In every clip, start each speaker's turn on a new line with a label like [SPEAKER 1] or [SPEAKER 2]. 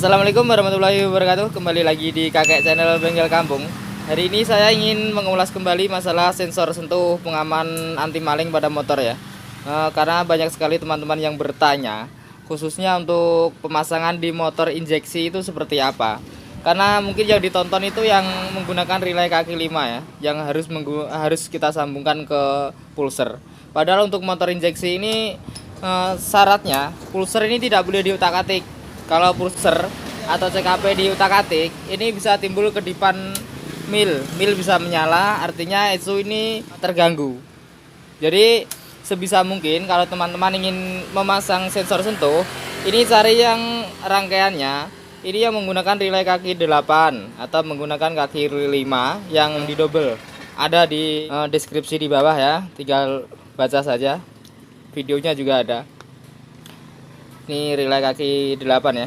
[SPEAKER 1] Assalamualaikum warahmatullahi wabarakatuh. Kembali lagi di Kakek Channel Bengkel Kampung. Hari ini saya ingin mengulas kembali masalah sensor sentuh pengaman anti maling pada motor ya. Karena banyak sekali teman-teman yang bertanya, khususnya untuk pemasangan di motor injeksi itu seperti apa. Karena mungkin yang ditonton itu yang menggunakan relay kaki 5 ya, yang harus kita sambungkan ke pulser. Padahal untuk motor injeksi ini syaratnya pulser ini tidak boleh diutak-atik. Kalau pulser atau CKP diutak-atik, ini bisa timbul kedipan mil bisa menyala, artinya ECU ini terganggu. Jadi sebisa mungkin kalau teman-teman ingin memasang sensor sentuh, ini cari yang rangkaiannya ini yang menggunakan relay kaki 8 atau menggunakan kaki 5 yang didouble. Ada di deskripsi di bawah ya, tinggal baca saja. Videonya juga ada. Ini relay kaki 8 ya.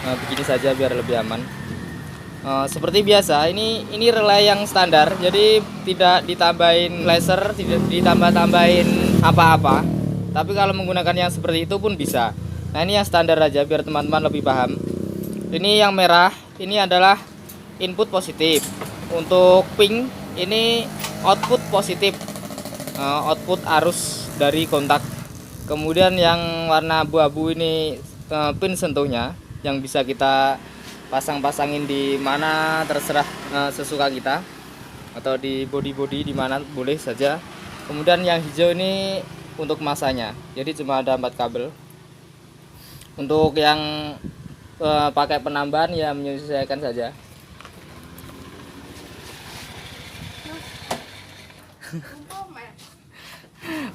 [SPEAKER 1] Begini saja biar lebih aman. Seperti biasa, ini relay yang standar, jadi tidak ditambahin laser, tidak ditambah-tambahin apa-apa. Tapi kalau menggunakan yang seperti itu pun bisa. Nah, ini yang standar aja biar teman-teman lebih paham. Ini yang merah, ini adalah input positif. Untuk pink, ini output positif. Output arus dari kontak. Kemudian yang warna abu-abu ini pin sentuhnya yang bisa kita pasang-pasangin di mana terserah sesuka kita, atau di body di mana boleh saja. Kemudian yang hijau ini untuk masanya, jadi cuma ada 4 kabel. Untuk yang pakai penambahan ya menyesuaikan saja.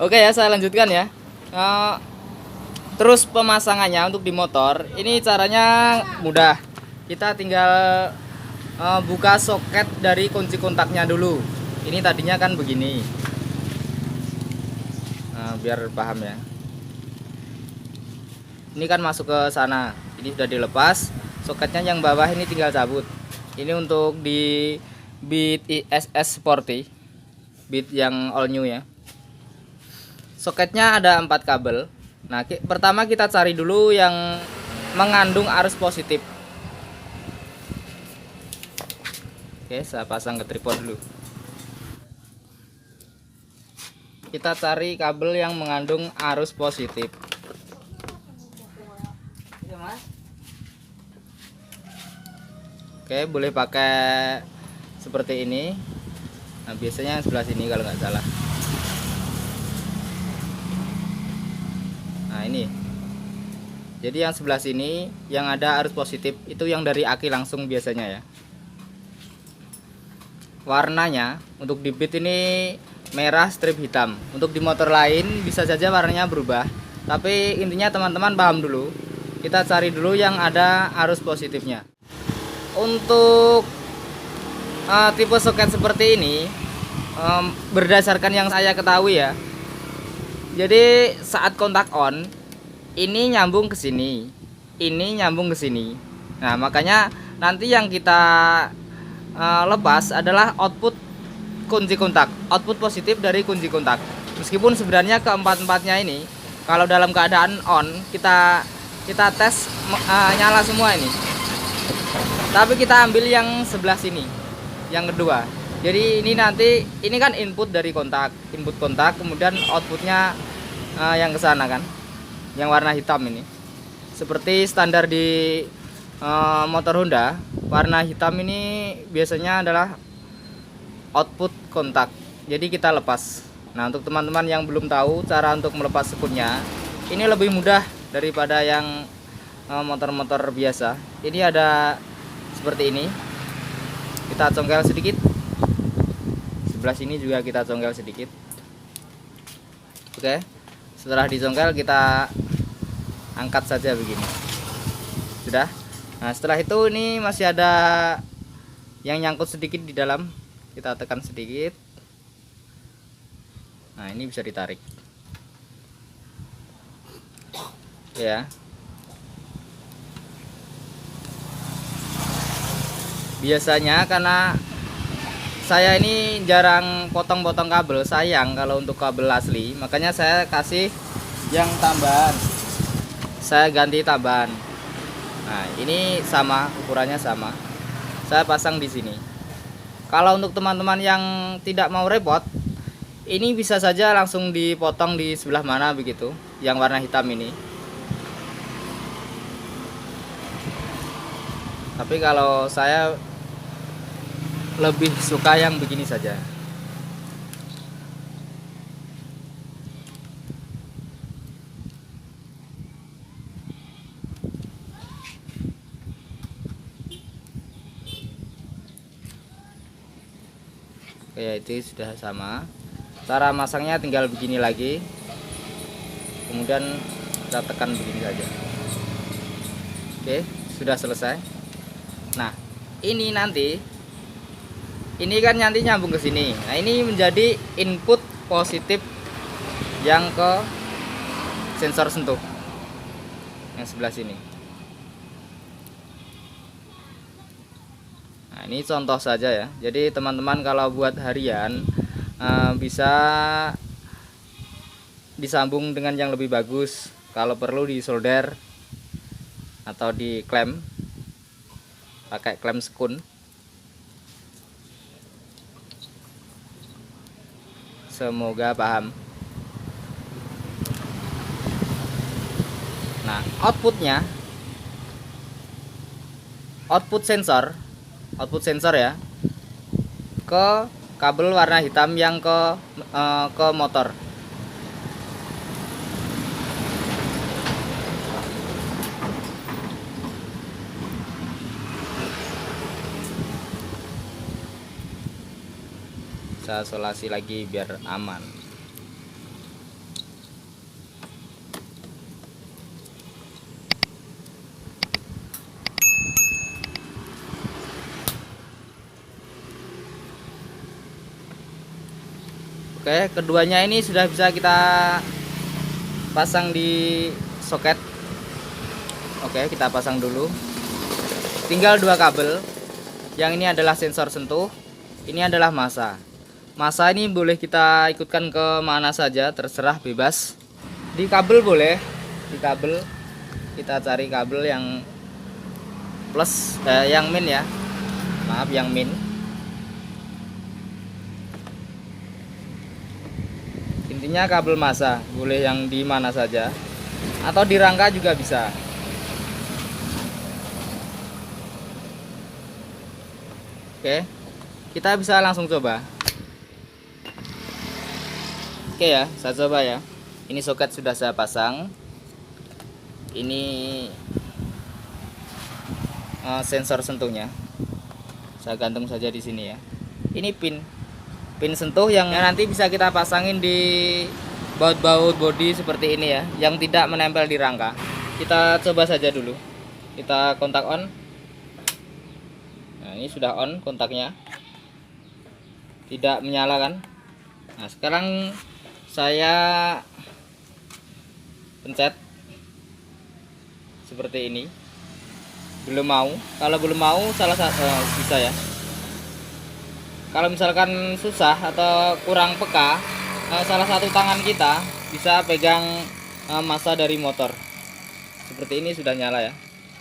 [SPEAKER 1] Oke ya, saya lanjutkan ya. Terus pemasangannya untuk di motor, ini caranya mudah. Kita tinggal buka soket dari kunci kontaknya dulu. Ini tadinya kan begini. Biar paham ya. Ini kan masuk ke sana. Ini sudah dilepas. Soketnya yang bawah ini tinggal cabut. Ini untuk di Beat ISS Sporty, Beat yang all new ya. Soketnya ada 4 kabel. Nah, pertama kita cari dulu yang mengandung arus positif. Oke, saya pasang ke tripod dulu. Kita cari kabel yang mengandung arus positif. Oke, boleh pakai seperti ini. Nah, biasanya yang sebelah sini kalau nggak salah. Nah, ini. Jadi yang sebelah sini yang ada arus positif itu yang dari aki langsung biasanya ya. Warnanya untuk di Beat ini merah strip hitam. Untuk di motor lain bisa saja warnanya berubah. Tapi intinya teman-teman paham dulu. Kita cari dulu yang ada arus positifnya. Untuk tipe soket seperti ini berdasarkan yang saya ketahui ya. Jadi saat kontak on, ini nyambung ke sini, ini nyambung ke sini. Nah, makanya nanti yang kita lepas adalah output kunci kontak, output positif dari kunci kontak. Meskipun sebenarnya keempat-empatnya ini kalau dalam keadaan on kita tes nyala semua ini. Tapi kita ambil yang sebelah sini, yang kedua. Jadi ini nanti ini kan input dari kontak, kemudian outputnya yang ke sana kan, yang warna hitam ini. Seperti standar di motor Honda, warna hitam ini biasanya adalah output kontak. Jadi kita lepas. Nah, untuk teman-teman yang belum tahu cara untuk melepas sekunnya, ini lebih mudah daripada yang motor-motor biasa. Ini ada seperti ini. Kita congkel sedikit. Sebelah sini juga kita congkel sedikit. Oke, setelah dicongkel kita angkat saja begini. Sudah. Nah, setelah itu ini masih ada yang nyangkut sedikit di dalam. Kita tekan sedikit. Nah, ini bisa ditarik ya. Biasanya karena saya ini jarang potong-potong kabel, sayang kalau untuk kabel asli, makanya saya kasih yang tambahan. saya ganti tambahan. Nah, ini sama, ukurannya sama. Saya pasang di sini. Kalau untuk teman-teman yang tidak mau repot, ini bisa saja langsung dipotong di sebelah mana begitu, yang warna hitam ini. Tapi kalau saya lebih suka yang begini saja. Oke, itu sudah sama. Cara masangnya tinggal begini lagi, kemudian kita tekan begini saja. Oke, sudah selesai. Nah, ini kan nanti nyambung ke sini. Nah, ini menjadi input positif yang ke sensor sentuh yang sebelah sini. Nah, ini contoh saja ya. Jadi teman-teman kalau buat harian bisa disambung dengan yang lebih bagus. Kalau perlu di solder atau di klem, pakai klem sekun. Semoga paham. Nah, output sensor ya, ke kabel warna hitam yang ke motor. Saya isolasi lagi biar aman. Oke, keduanya ini sudah bisa kita pasang di soket. Oke, kita pasang dulu. Tinggal dua kabel. Yang ini adalah sensor sentuh, ini adalah massa. Massa ini boleh kita ikutkan ke mana saja, terserah, bebas. Di kabel boleh, di kabel kita cari kabel yang plus, yang min ya. Maaf, yang min. Intinya kabel massa boleh yang di mana saja, atau di rangka juga bisa. Oke, kita bisa langsung coba. Oke ya, saya coba ya. Ini soket sudah saya pasang. Ini sensor sentuhnya. Saya gantung saja di sini ya. Ini pin sentuh yang nanti bisa kita pasangin di baut-baut bodi seperti ini ya, yang tidak menempel di rangka. Kita coba saja dulu. Kita kontak on. Nah, ini sudah on kontaknya. Tidak menyala kan? Nah, sekarang saya pencet seperti ini. Belum mau. Kalau belum mau salah satu bisa ya. Kalau misalkan susah atau kurang peka, salah satu tangan kita bisa pegang massa dari motor. Seperti ini sudah nyala ya.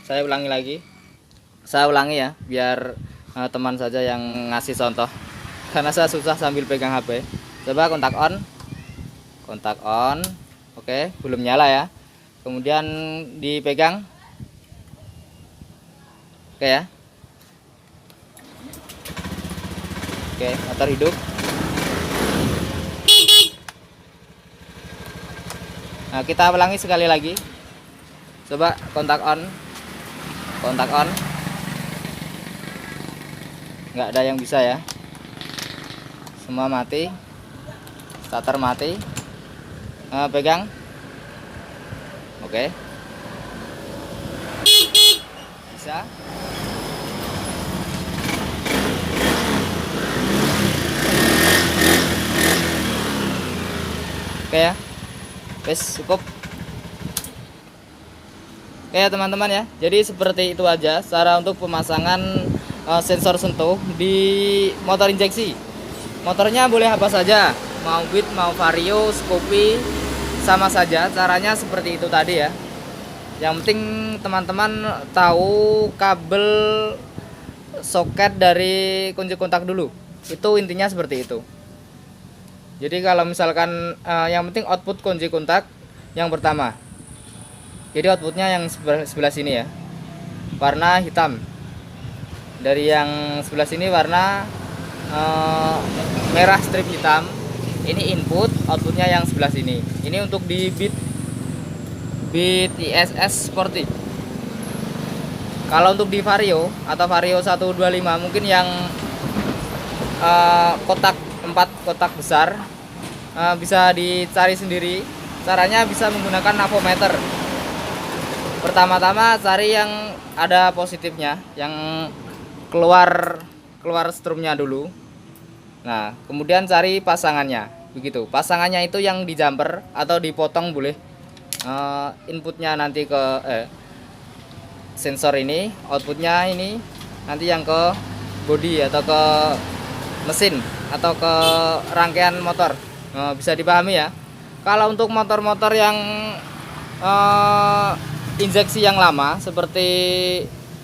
[SPEAKER 1] Saya ulangi lagi. Saya ulangi ya, biar teman saja yang ngasih contoh. Karena saya susah sambil pegang HP. Coba kontak on. Kontak on. Oke, belum nyala ya. Kemudian dipegang. Oke ya. Oke, motor hidup. Nah, kita ulangi sekali lagi. Coba kontak on. Kontak on. Nggak ada yang bisa ya. Semua mati. Starter mati. Pegang. Oke. Bisa. Oke ya, wes cukup. Oke ya teman-teman ya, jadi seperti itu aja cara untuk pemasangan sensor sentuh di motor injeksi. Motornya boleh apa saja, mau Beat, mau Vario, Scoopy, sama saja. Caranya seperti itu tadi ya. Yang penting teman-teman tahu kabel soket dari kunci kontak dulu. Itu intinya seperti itu. Jadi kalau misalkan yang penting output kunci kontak yang pertama. Jadi outputnya yang sebelah sini ya, warna hitam. Dari yang sebelah sini warna merah strip hitam. Ini input, outputnya yang sebelah sini. Ini untuk di bit ISS Sporty. Kalau untuk di Vario atau Vario 125 mungkin yang kotak 4 kotak besar, bisa dicari sendiri. Caranya bisa menggunakan avometer. Pertama-tama cari yang ada positifnya, yang keluar strumnya dulu. Nah, kemudian cari pasangannya. Begitu. Pasangannya itu yang di jumper atau dipotong boleh. Inputnya nanti ke sensor ini, outputnya ini nanti yang ke body atau ke mesin atau ke rangkaian motor. Bisa dipahami ya. Kalau untuk motor-motor yang injeksi yang lama seperti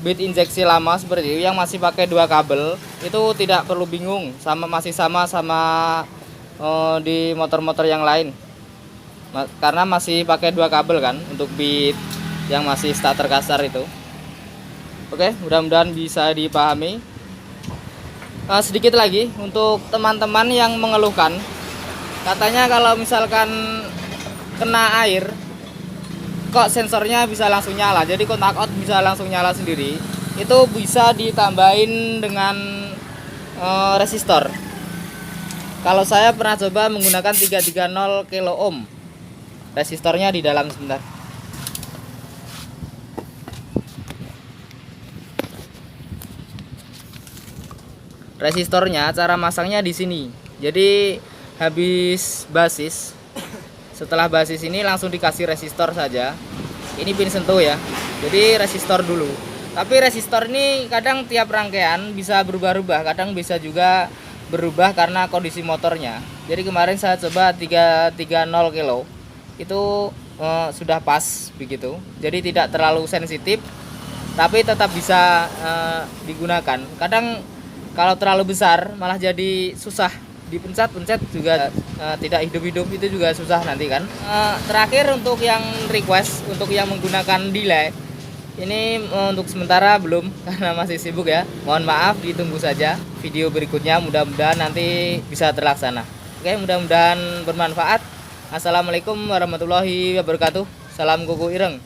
[SPEAKER 1] bit injeksi lama seperti itu yang masih pakai 2 kabel, itu tidak perlu bingung, masih sama di motor-motor yang lain. Karena masih pakai 2 kabel kan untuk bit yang masih starter kasar itu. Oke, mudah-mudahan bisa dipahami. Sedikit lagi untuk teman-teman yang mengeluhkan, katanya kalau misalkan kena air kok sensornya bisa langsung nyala, jadi kontak out bisa langsung nyala sendiri. Itu bisa ditambahin dengan resistor. Kalau saya pernah coba menggunakan 330 kilo ohm. Resistornya di dalam sebentar. Resistornya cara masangnya di sini. Jadi habis basis, setelah basis ini langsung dikasih resistor saja. Ini pin sentuh ya. Jadi resistor dulu. Tapi resistor ini kadang tiap rangkaian bisa berubah-ubah, kadang bisa juga berubah karena kondisi motornya. Jadi kemarin saya coba 330 kilo. Itu sudah pas begitu. Jadi tidak terlalu sensitif, tapi tetap bisa digunakan. Kadang kalau terlalu besar malah jadi susah dipencet juga, tidak hidup-hidup, itu juga susah nanti kan. Terakhir untuk yang request untuk yang menggunakan delay ini, untuk sementara belum karena masih sibuk ya. Mohon maaf, ditunggu saja video berikutnya, mudah-mudahan nanti bisa terlaksana. Oke, mudah-mudahan bermanfaat. Assalamualaikum warahmatullahi wabarakatuh. Salam kuku ireng.